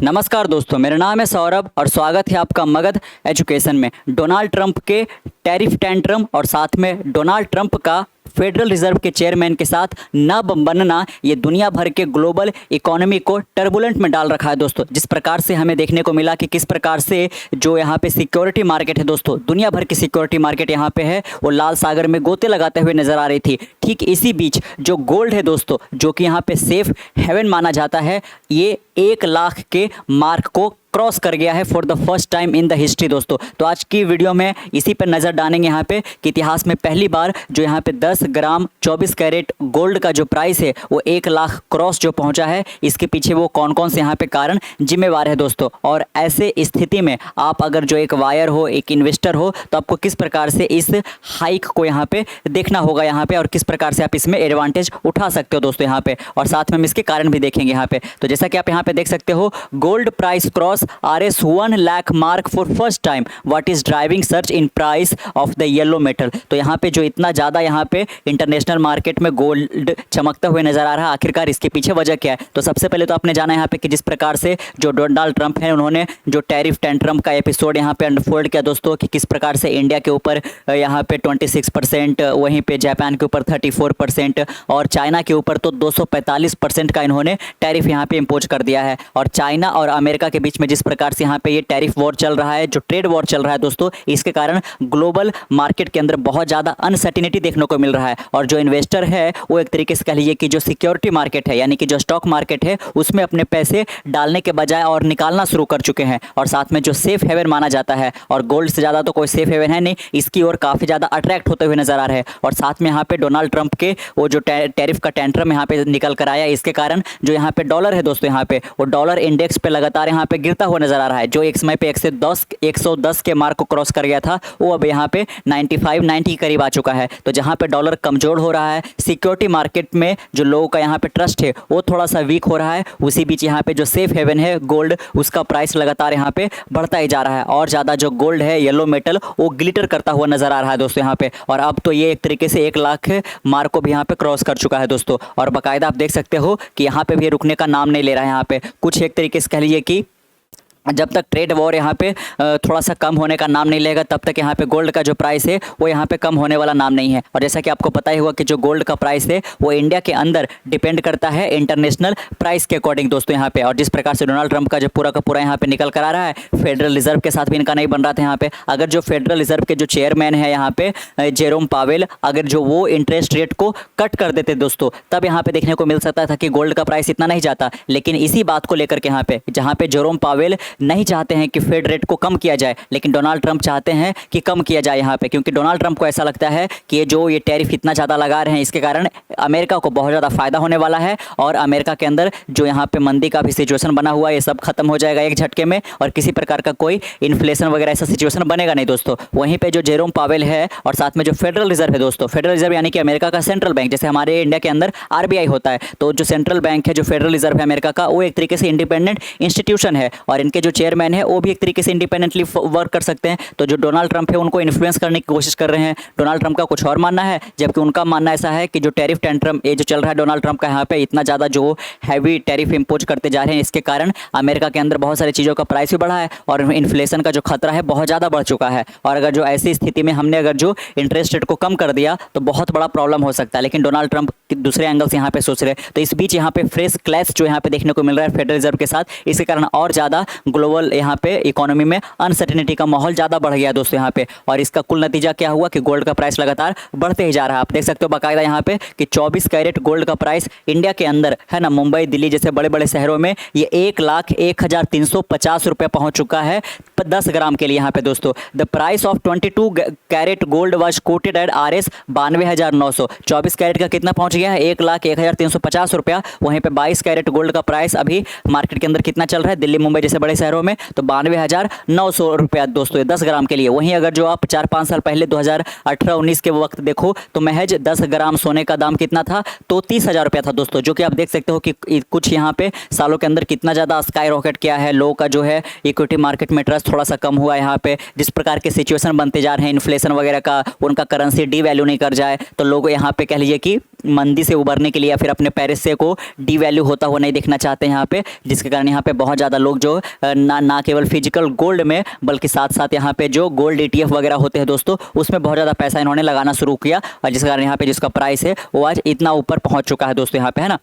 नमस्कार दोस्तों, मेरा नाम है सौरभ और स्वागत है आपका मगध एजुकेशन में। डोनाल्ड ट्रंप के टैरिफ टेंट्रम और साथ में डोनाल्ड ट्रंप का फेडरल रिजर्व के चेयरमैन के साथ न बनना ये दुनिया भर के ग्लोबल इकोनॉमी को टर्बुलेंट में डाल रखा है दोस्तों। जिस प्रकार से हमें देखने को मिला कि किस प्रकार से जो यहाँ पे सिक्योरिटी मार्केट है दोस्तों, दुनिया भर की सिक्योरिटी मार्केट यहाँ पे है वो लाल सागर में गोते लगाते हुए नजर आ रही थी। ठीक इसी बीच जो गोल्ड है दोस्तों, जो कि यहाँ पे सेफ हेवन माना जाता है, ये 1 लाख के मार्क को क्रॉस कर गया है for the first time in the history दोस्तों। तो आज की वीडियो में इसी पर नज़र डालेंगे यहाँ पे कि इतिहास में पहली बार जो यहाँ पे 10 ग्राम 24 कैरेट गोल्ड का जो प्राइस है वो 1 लाख क्रॉस जो पहुँचा है, इसके पीछे वो कौन कौन से यहाँ पे कारण जिम्मेवार है दोस्तों। और ऐसे स्थिति में आप अगर जो एक वायर हो, एक इन्वेस्टर हो, तो आपको किस प्रकार से इस हाइक को यहाँ पे देखना होगा यहाँ पे, और किस प्रकार से आप इसमें एडवांटेज उठा सकते हो दोस्तों यहाँ पे। और साथ में हम इसके कारण भी देखेंगे यहाँ पे। तो जैसा कि आप यहाँ पे देख सकते हो, gold price cross RS 1 lakh mark for first time, what is driving search in price of the yellow metal. तो यहाँ पे जो इतना ज़्यादा यहाँ पे इंटरनेशनल मार्केट में गोल्ड चमकता हुए नजर आ रहा है, आखिरकार इसके पीछे वजह क्या है। तो सबसे पहले तो आपने जाना यहाँ पे कि जिस प्रकार से जो डोनाल्ड ट्रंप है, उन्होंने जो टैरिफ टेंट्रम का एपिसोड यहाँ पे अनफोल्ड किया दोस्तों, कि किस प्रकार से इंडिया के ऊपर यहाँ पे 26%, वहीं पे जापान के ऊपर 34% और चाइना के ऊपर तो 245% का इन्होंने टैरिफ यहाँ पे इम्पोज कर दिया है। और चाइना और अमेरिका के बीच में जिस प्रकार से यहाँ पे ये टैरिफ वॉर चल रहा है, जो ट्रेड वॉर चल रहा है दोस्तों, इसके कारण ग्लोबल मार्केट के अंदर बहुत ज़्यादा अनसर्टिनिटी देखने को मिल रहा है। और जो इन्वेस्टर है वो एक तरीके से कह लीजिए कि जो सिक्योरिटी मार्केट है, यानी कि जो स्टॉक मार्केट है, उसमें अपने पैसे डालने के बजाय और निकालना शुरू कर चुके हैं। और साथ में जो सेफ हेवन माना जाता है, और गोल्ड से ज़्यादा तो कोई सेफ हेवन है नहीं, इसकी ओर काफ़ी ज़्यादा अट्रैक्ट होते हुए नजर आ रहे हैं। और साथ में यहाँ पे डोनाल्ड ट्रंप के वो जो टैरिफ का टेंट्रम यहाँ पे निकल कर आया, इसके कारण जो यहाँ पे डॉलर है दोस्तों, यहाँ पे वो डॉलर इंडेक्स पे लगातार यहाँ पे गिरता हुआ नजर आ रहा है। जो एक समय पे 110 के मार्क को क्रॉस कर गया था, वो अब यहाँ पे 90 के करीब आ चुका है। तो जहाँ पे डॉलर कमजोर हो रहा है, सिक्योरिटी मार्केट में जो लोगों का यहाँ पे ट्रस्ट है वो थोड़ा सा वीक हो रहा है, उसी बीच यहाँ पे जो सेफ हेवन है गोल्ड, उसका प्राइस लगातार यहाँ पे बढ़ता ही जा रहा है। और ज़्यादा जो गोल्ड है, येलो मेटल, वो ग्लिटर करता हुआ नजर आ रहा है दोस्तों यहाँ पे। और अब तो ये एक तरीके से 1 लाख मार्क को भी यहाँ पे क्रॉस कर चुका है दोस्तों। और बाकायदा आप देख सकते हो कि यहाँ पे भी रुकने का नाम नहीं ले रहा है। यहाँ पे कुछ एक तरीके से कह लीजिए कि जब तक ट्रेड वॉर यहाँ पे थोड़ा सा कम होने का नाम नहीं लेगा, तब तक यहाँ पे गोल्ड का जो प्राइस है वो यहाँ पे कम होने वाला नाम नहीं है। और जैसा कि आपको पता ही हुआ कि जो गोल्ड का प्राइस है वो इंडिया के अंदर डिपेंड करता है इंटरनेशनल प्राइस के अकॉर्डिंग दोस्तों यहाँ पे। और जिस प्रकार से डोनाल्ड ट्रंप का जो पूरा का पूरा यहाँ पे निकल कर आ रहा है, फेडरल रिजर्व के साथ भी इनका नहीं बन रहा था यहाँ पे। अगर जो फेडरल रिजर्व के जो चेयरमैन है यहाँ पे जेरोम पावेल, अगर जो वो इंटरेस्ट रेट को कट कर देते दोस्तों, तब यहाँ पे देखने को मिल सकता था कि गोल्ड का प्राइस इतना नहीं जाता। लेकिन इसी बात को लेकर के यहाँ पे, जहाँ पे जेरोम पावेल नहीं चाहते हैं कि फेड रेट को कम किया जाए, लेकिन डोनाल्ड ट्रंप चाहते हैं कि कम किया जाए यहाँ पे, क्योंकि डोनाल्ड ट्रंप को ऐसा लगता है कि ये टैरिफ इतना ज़्यादा लगा रहे हैं, इसके कारण अमेरिका को बहुत ज़्यादा फायदा होने वाला है। और अमेरिका के अंदर जो यहाँ पे मंदी का भी सिचुएशन बना हुआ है, ये सब खत्म हो जाएगा एक झटके में, और किसी प्रकार का कोई इन्फ्लेशन वगैरह ऐसा सिचुएशन बनेगा नहीं दोस्तों। वहीं पे जो जेरोम पावेल है और साथ में जो फेडरल रिजर्व है दोस्तों, फेडरल रिजर्व यानी कि अमेरिका का सेंट्रल बैंक, जैसे हमारे इंडिया के अंदर RBI होता है, तो जो सेंट्रल बैंक है, जो फेडरल रिजर्व है अमेरिका का, वो एक तरीके से इंडिपेंडेंट इंस्टीट्यूशन है। और इनके जो चेयरमैन है वो भी एक तरीके से इंडिपेंडेंटली वर्क कर सकते हैं। तो जो डोनाल्ड ट्रंप है उनको इन्फ्लुएंस करने की कोशिश कर रहे हैं। डोनाल्ड ट्रंप का कुछ और मानना है, जबकि उनका मानना ऐसा है कि जो टैरिफ टेंट्रम ये जो चल रहा है डोनाल्ड ट्रंप का, यहाँ पे इतना ज़्यादा जो हैवी टैरिफ इम्पोज करते जा रहे हैं, इसके कारण अमेरिका के अंदर बहुत सारी चीज़ों का प्राइस भी बढ़ा है और इन्फ्लेशन का जो खतरा है बहुत ज़्यादा बढ़ चुका है। और अगर जो ऐसी स्थिति में हमने अगर जो इंटरेस्ट रेट को कम कर दिया तो बहुत बड़ा प्रॉब्लम हो सकता है। लेकिन डोनाल्ड ट्रंप दूसरे एंगल से यहाँ पे सोच रहे हैं। तो इस बीच यहाँ पे फ्रेश क्लैश जो यहाँ पे देखने को मिल रहा है फेडरल रिजर्व के साथ, इसके कारण और ज़्यादा ग्लोबल यहाँ पे इकोनॉमी में अनसर्टेनिटी का माहौल ज़्यादा बढ़ गया दोस्तों यहाँ पे। और इसका कुल नतीजा क्या हुआ कि गोल्ड का प्राइस लगातार बढ़ते ही जा रहा है। आप देख सकते हो बाकायदा यहाँ पे कि 24 कैरेट गोल्ड का प्राइस इंडिया के अंदर है ना, मुंबई, दिल्ली जैसे बड़े बड़े शहरों में ये 1,01,350 रुपये पहुँच चुका है 10 ग्राम के लिए यहाँ पे दोस्तों। The price of 22 carat gold was quoted at RS 92,900। 24 carat का कितना पहुँच गया है, 1,01,350 रुपया। वहीं पे 22 कैरेट गोल्ड का प्राइस अभी मार्केट के अंदर कितना चल रहा है दिल्ली, मुंबई जैसे बड़े शहरों में, तो 92,900 रुपया दोस्तों 10 ग्राम के लिए। वहीं अगर जो आप 4-5 साल पहले 2018-19 के वक्त देखो तो महज 10 ग्राम सोने का दाम कितना था, तो 30,000 रुपया था दोस्तों। जो कि आप देख सकते हो कि कुछ यहाँ पे सालों के अंदर कितना ज़्यादा स्काई रॉकेट किया है। लोगों का जो है इक्विटी मार्केट में ट्रस्ट थोड़ा सा कम हुआ यहाँ पे। जिस प्रकार के सिचुएशन बनते जा रहे हैं इन्फ्लेशन वगैरह का, उनका करेंसी डीवैल्यू नहीं कर जाए, तो लोग यहाँ पे कह लीजिए कि मंदी से उबरने के लिए या फिर अपने पैसे को डीवैल्यू होता हुआ नहीं देखना चाहते हैं यहाँ पे, जिसके कारण यहाँ पे बहुत ज़्यादा लोग जो ना केवल फिजिकल गोल्ड में बल्कि साथ साथ यहाँ पे जो गोल्ड ETF वगैरह होते हैं दोस्तों, उसमें बहुत ज़्यादा पैसा इन्होंने लगाना शुरू किया, और जिसके कारण यहाँ पे जिसका प्राइस है वो आज इतना ऊपर पहुँच चुका है दोस्तों यहाँ पे, है ना।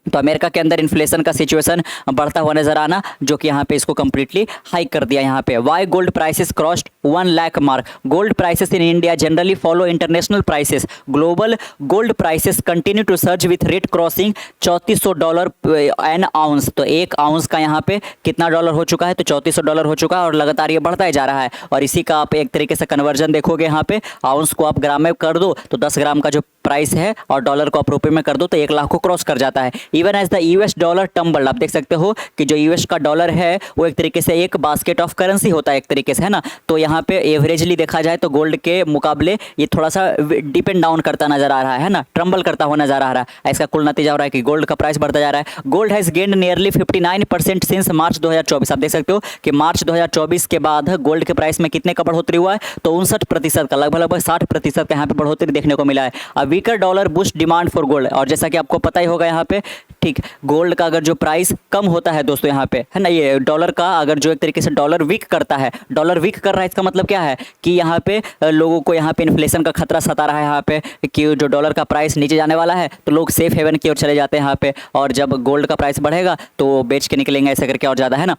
तो अमेरिका के अंदर इन्फ्लेशन का सिचुएशन बढ़ता हुआ नजर आना, जो कि यहाँ पे इसको कम्प्लीटली हाइक कर दिया यहाँ पे। Why gold prices crossed 1 lakh mark. Gold prices in India generally follow international prices. Global gold prices continue to surge with rate crossing $3400 an ounce. तो एक आउंस का यहाँ पे कितना डॉलर हो चुका है, तो $3400 हो चुका है, और लगातार ये बढ़ता ही जा रहा है। और इसी का आप एक तरीके से कन्वर्जन देखोगे यहाँ पे, आउंस को आप ग्राम में कर दो तो 10 ग्राम का जो प्राइस है, और डॉलर को आप रुपये में कर दो तो 1 लाख को क्रॉस कर जाता है। Even as the US dollar tumbled, आप देख सकते हो कि जो US का डॉलर है वो एक तरीके से एक बास्केट ऑफ करेंसी होता है एक तरीके से, है ना। तो यहाँ पे एवरेजली देखा जाए तो गोल्ड के मुकाबले ये थोड़ा सा डिपेंड डाउन करता नजर आ रहा है ना, ट्रम्बल करता हुआ नजर आ रहा है। इसका कुल नतीजा हो रहा है कि गोल्ड का प्राइस बढ़ता जा रहा है। Gold has gained nearly 59% since मार्च 2024। आप देख सकते हो कि मार्च 2024 के बाद गोल्ड के प्राइस में कितने का बढ़ोतरी हुआ है, तो 59% का, लगभग 60% का यहाँ पे बढ़ोतरी देखने को मिला है। अब weaker dollar boost demand for gold, और जैसा कि आपको पता ही होगा यहाँ पे, ठीक, गोल्ड का अगर जो प्राइस कम होता है दोस्तों यहाँ पे, है ना, ये डॉलर का अगर जो एक तरीके से डॉलर वीक करता है, डॉलर वीक कर रहा है, इसका मतलब क्या है कि यहाँ पे लोगों को यहाँ पे इन्फ्लेशन का खतरा सता रहा है यहाँ पे, कि जो डॉलर का प्राइस नीचे जाने वाला है तो लोग सेफ हेवन की ओर चले जाते हैं यहाँ पे, और जब गोल्ड का प्राइस बढ़ेगा तो बेच के निकलेंगे ऐसा करके और ज़्यादा, है ना।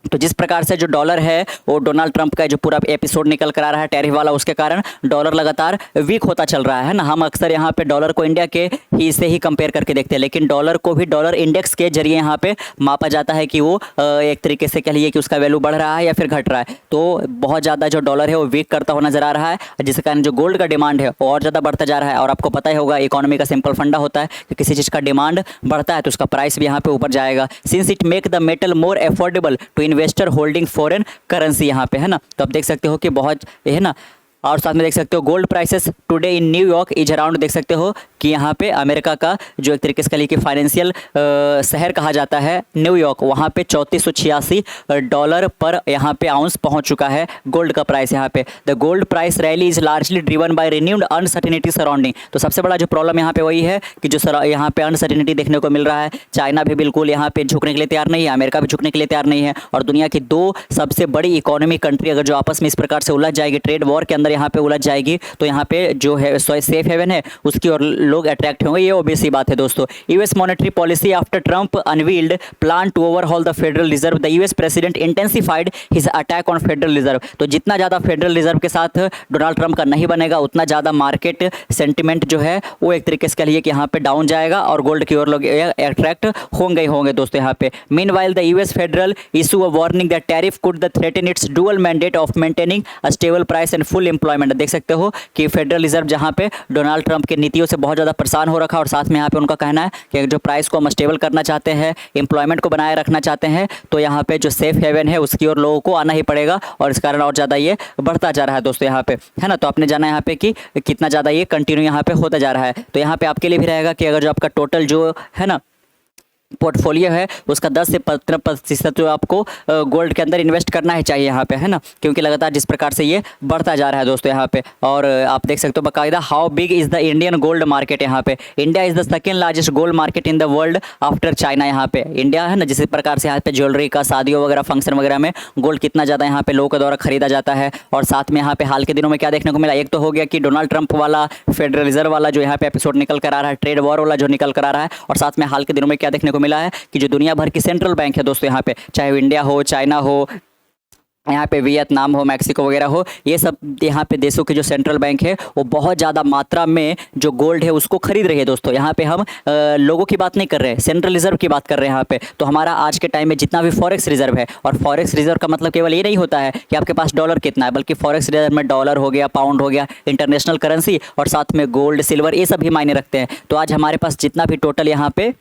तो जिस प्रकार से जो डॉलर है वो डोनाल्ड ट्रंप का जो पूरा एपिसोड निकल कर आ रहा है टैरिफ वाला, उसके कारण डॉलर लगातार वीक होता चल रहा है ना। हम अक्सर यहाँ पे डॉलर को इंडिया के ही से ही कंपेयर करके देखते हैं, लेकिन डॉलर को भी डॉलर इंडेक्स के जरिए यहाँ पे मापा जाता है कि वो एक तरीके से कह लिए कि उसका वैल्यू बढ़ रहा है या फिर घट रहा है। तो बहुत ज़्यादा जो डॉलर है वो वीक करता हुआ नजर आ रहा है, जिसके कारण जो गोल्ड का डिमांड है वो और ज़्यादा बढ़ता जा रहा है। और आपको पता ही होगा इकोनॉमी का सिंपल फंडा होता है कि किसी चीज़ का डिमांड बढ़ता है तो उसका प्राइस भी यहाँ पे ऊपर जाएगा। Since it make the metal more affordable to investor holding foreign currency यहाँ पे, है ना। तो आप देख सकते हो कि बहुत, है ना। और साथ में देख सकते हो gold prices today in New York is around, देख सकते हो कि यहाँ पे अमेरिका का जो एक तरीके से कह लीजिए कि फाइनेंशियल शहर कहा जाता है न्यूयॉर्क, वहाँ पे $3486 पर यहाँ पे आउंस पहुँच चुका है गोल्ड का प्राइस यहाँ पे। The gold price rally is largely driven by renewed uncertainty surrounding. तो सबसे बड़ा जो प्रॉब्लम यहाँ पे वही है कि जो यहाँ पे अनसर्टिनिटी देखने को मिल रहा है। चाइना भी बिल्कुल यहाँ पे झुकने के लिए तैयार नहीं है, अमेरिका भी झुकने के लिए तैयार नहीं है, और दुनिया की 2 सबसे बड़ी इकोनॉमी कंट्री अगर जो आपस में इस प्रकार से उलझ जाएगी, ट्रेड वॉर के अंदर यहाँ पे उलझ जाएगी, तो यहाँ पे जो है सेफ हेवन है उसकी और लोग अट्रैक्ट होंगे, ये ऑब्वियस सी बात है दोस्तों। US monetary policy after Trump unveiled plan to overhaul the Federal Reserve, the US president intensified his attack on Federal Reserve. तो जितना ज़्यादा फेडरल रिजर्व के साथ डोनाल्ड ट्रंप का नहीं बनेगा, उतना ज़्यादा मार्केट सेंटिमेंट जो है वो एक तरीके से कह लीजिए कि यहाँ पे डाउन जाएगा और गोल्ड की ओर लोग अट्रैक्ट होंगे दोस्तों यहाँ पे। Meanwhile the US federal issue a warning that tariff could the threaten it's dual mandate of maintaining a stable price and full employment. देख सकते हो कि फेडरल रिजर्व जहाँ पे डोनाल्ड ट्रंप की नीतियों से बहुत ज़्यादा परेशान हो रखा, और साथ में यहाँ पे उनका कहना है कि जो प्राइस को हम स्टेबल करना चाहते हैं, एम्प्लॉयमेंट को बनाए रखना चाहते हैं, तो यहाँ पे जो सेफ हेवन है उसकी ओर लोगों को आना ही पड़ेगा, और इस कारण और ज़्यादा ये बढ़ता जा रहा है दोस्तों यहाँ पे, है ना। तो आपने जाना यहाँ पे कि कितना ज़्यादा ये कंटिन्यू यहाँ पे होता जा रहा है। तो यहाँ पे आपके लिए भी रहेगा कि अगर जो आपका टोटल जो है ना पोर्टफोलियो है उसका 10 से 15% जो आपको गोल्ड के अंदर इन्वेस्ट करना ही चाहिए यहाँ पे, है ना, क्योंकि लगातार जिस प्रकार से ये बढ़ता जा रहा है दोस्तों यहाँ पे। और आप देख सकते हो बाकायदा how big is the Indian gold market यहाँ पे। India is the second largest gold market in the world after China. यहाँ पे इंडिया है ना, जिस प्रकार से यहाँ पे ज्वेलरी का, शादियों वगैरह, फंक्शन वगैरह में गोल्ड कितना ज़्यादा यहाँ पे लोगों के द्वारा खरीदा जाता है। और साथ में यहाँ पे हाल के दिनों में क्या देखने को मिला, एक तो हो गया कि डोनाल्ड ट्रंप वाला फेडरल रिजर्व वाला जो यहाँ पे एपिसोड निकल कर आ रहा है, ट्रेड वॉर वाला जो निकल कर आ रहा है, और साथ में हाल के दिनों में क्या देखने को मिला है कि जो दुनिया भर की सेंट्रल बैंक है दोस्तों यहाँ पे, चाहे वो इंडिया हो, चाइना हो, यहाँ पे वियतनाम हो, मैक्सिको वगैरह हो, ये सब यहाँ पे देशों की जो सेंट्रल बैंक है वो बहुत ज़्यादा मात्रा में जो गोल्ड है उसको खरीद रही है दोस्तों। यहाँ पे हम लोगों की बात नहीं कर रहे हैं, सेंट्रल रिजर्व की बात कर रहे हैं यहाँ पे। तो हमारा आज के टाइम में जितना भी फॉरेक्स रिजर्व है, और फॉरेक्स रिजर्व का मतलब केवल ये नहीं होता है कि आपके पास डॉलर कितना है, बल्कि फॉरेक्स रिजर्व में डॉलर हो गया, पाउंड हो गया, इंटरनेशनल करेंसी, और साथ में गोल्ड, सिल्वर, ये सब भी मायने रखते हैं। तो आज हमारे पास जितना भी टोटल यहाँ पे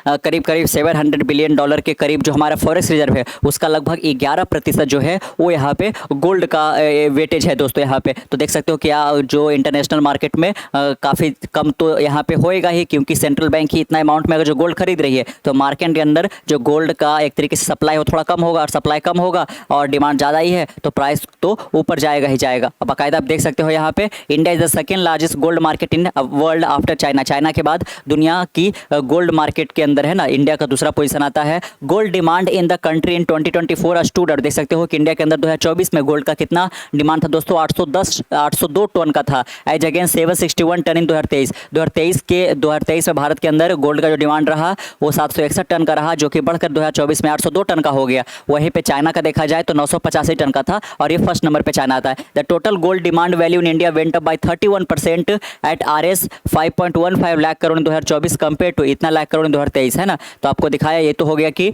करीब करीब $700 बिलियन के करीब जो हमारा फॉरेक्स रिजर्व है उसका लगभग 11% जो है वो यहाँ पे गोल्ड का वेटेज है दोस्तों यहाँ पे। तो देख सकते हो क्या जो इंटरनेशनल मार्केट में काफ़ी कम तो यहाँ पे होएगा ही, क्योंकि सेंट्रल बैंक ही इतना अमाउंट में अगर जो गोल्ड खरीद रही है तो मार्केट के अंदर जो गोल्ड का एक तरीके से सप्लाई हो थोड़ा कम होगा, और सप्लाई कम होगा और डिमांड ज़्यादा ही है तो प्राइस तो ऊपर जाएगा ही जाएगा। अब बाकायदा आप देख सकते हो यहाँ पे India is the second largest gold market in world after China. China के बाद दुनिया की गोल्ड मार्केट के अंदर है ना इंडिया का दूसरा पोजीशन आता है। Gold demand in the country in 2024 stood, देख सकते हो कि इंडिया के अंदर 2024 में गोल्ड का कितना डिमांड था दोस्तों, 802 टन का था, एज अगेंस्ट 761 टन इन 2023 में भारत के अंदर गोल्ड का जो डिमांड रहा वो 761 टन का रहा, जो कि बढ़कर 2024 में 802 टन का हो गया। वहीं पे चाइना का देखा जाए तो 985 टन का था और ये फर्स्ट नंबर पे चाइना आता है। The total gold demand value in India went up by 31% at RS 5.15 lakh crore in 2024 compare to इतना लाख करोड़ इन 2023 है ना। तो आपको दिखाया ये तो हो गया कि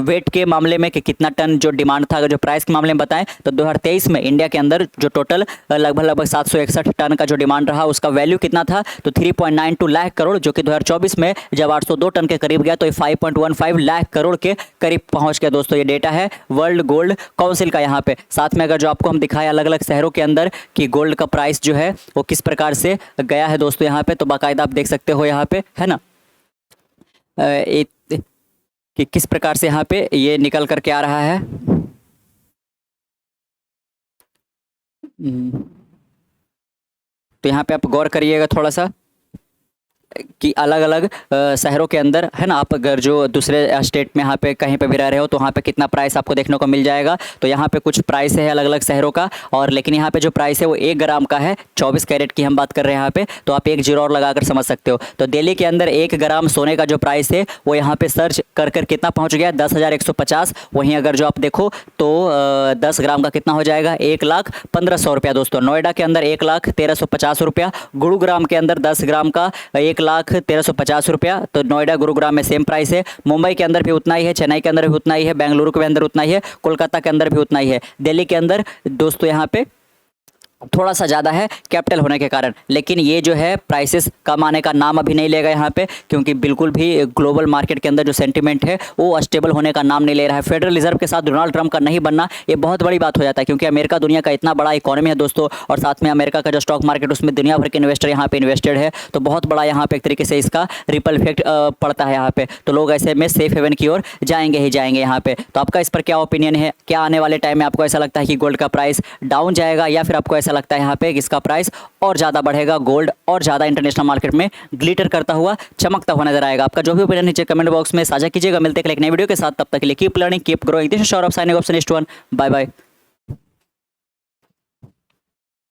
वेट के मामले में कि कितना टन जो डिमांड था। अगर जो प्राइस के मामले में बताएं तो 2023 में इंडिया के अंदर जो टोटल लगभग 761 टन का जो डिमांड रहा उसका वैल्यू कितना था तो 3.92 लाख करोड़, जो कि 2024 में जब 802 टन के करीब गया तो 5.15 लाख करोड़ के करीब पहुंच गया दोस्तों। ये डेटा है वर्ल्ड गोल्ड काउंसिल का यहाँ पे। साथ में अगर जो आपको हम दिखाए अलग अलग शहरों के अंदर कि गोल्ड का प्राइस जो है वो किस प्रकार से गया है दोस्तों यहाँ पे, तो बाकायदा आप देख सकते हो यहाँ पे है ना कि किस प्रकार से यहाँ पे ये निकल करके आ रहा है। तो यहाँ पे आप गौर करिएगा थोड़ा सा कि अलग अलग शहरों के अंदर है ना, आप अगर जो दूसरे स्टेट में यहाँ पे कहीं पे भी रह रहे हो तो वहाँ पे कितना प्राइस आपको देखने को मिल जाएगा। तो यहाँ पे कुछ प्राइस है अलग अलग शहरों का, और लेकिन यहाँ पे जो प्राइस है वो 1 ग्राम का है, 24 कैरेट की हम बात कर रहे हैं यहाँ पे, तो आप एक जीरो और लगाकर समझ सकते हो। तो दिल्ली के अंदर 1 ग्राम सोने का जो प्राइस है वो यहाँ पे सर्च कर कितना पहुँच गया 10,150। वहीं अगर जो आप देखो तो 10 ग्राम का कितना हो जाएगा 1,15,100 रुपया दोस्तों। नोएडा के अंदर 1,1350 रुपया, गुरुग्राम के अंदर 10 ग्राम का 1,1350 रुपया। तो नोएडा गुरुग्राम में सेम प्राइस है। मुंबई के अंदर भी उतना ही है, चेन्नई के अंदर भी उतना ही है, बेंगलुरु के अंदर उतना ही है, कोलकाता के अंदर भी उतना ही है। दिल्ली के अंदर दोस्तों यहाँ पे थोड़ा सा ज़्यादा है कैपिटल होने के कारण, लेकिन ये जो है प्राइसेस कम आने का नाम अभी नहीं लेगा यहाँ पे, क्योंकि बिल्कुल भी ग्लोबल मार्केट के अंदर जो सेंटीमेंट है वो स्टेबल होने का नाम नहीं ले रहा है। फेडरल रिजर्व के साथ डोनाल्ड ट्रंप का नहीं बनना ये बहुत बड़ी बात हो जाता है, क्योंकि अमेरिका दुनिया का इतना बड़ा इकोनॉमी है दोस्तों, और साथ में अमेरिका का जो स्टॉक मार्केट उसमें दुनिया भर के इन्वेस्टर यहाँ पे इन्वेस्टेड है, तो बहुत बड़ा यहाँ पे एक तरीके से इसका रिपल इफेक्ट पड़ता है यहाँ पे। तो लोग ऐसे में सेफ हेवन की ओर जाएंगे ही जाएंगे यहाँ पे। तो आपका इस पर क्या ओपिनियन है? क्या आने वाले टाइम में आपको ऐसा लगता है कि गोल्ड का प्राइस डाउन जाएगा, या फिर आपको ऐसा लगता है यहाँ पे इसका प्राइस और ज़्यादा बढ़ेगा, गोल्ड और ज़्यादा इंटरनेशनल मार्केट में ग्लिटर करता हुआ चमकता हुआ नजर आएगा? आपका जो भी ओपिनियन नीचे कमेंट बॉक्स में साझा कीजिएगा। मिलते हैं एक नई वीडियो के साथ, तब तक के लिए keep learning keep growing. This is Saurabh signing off next one. Bye bye.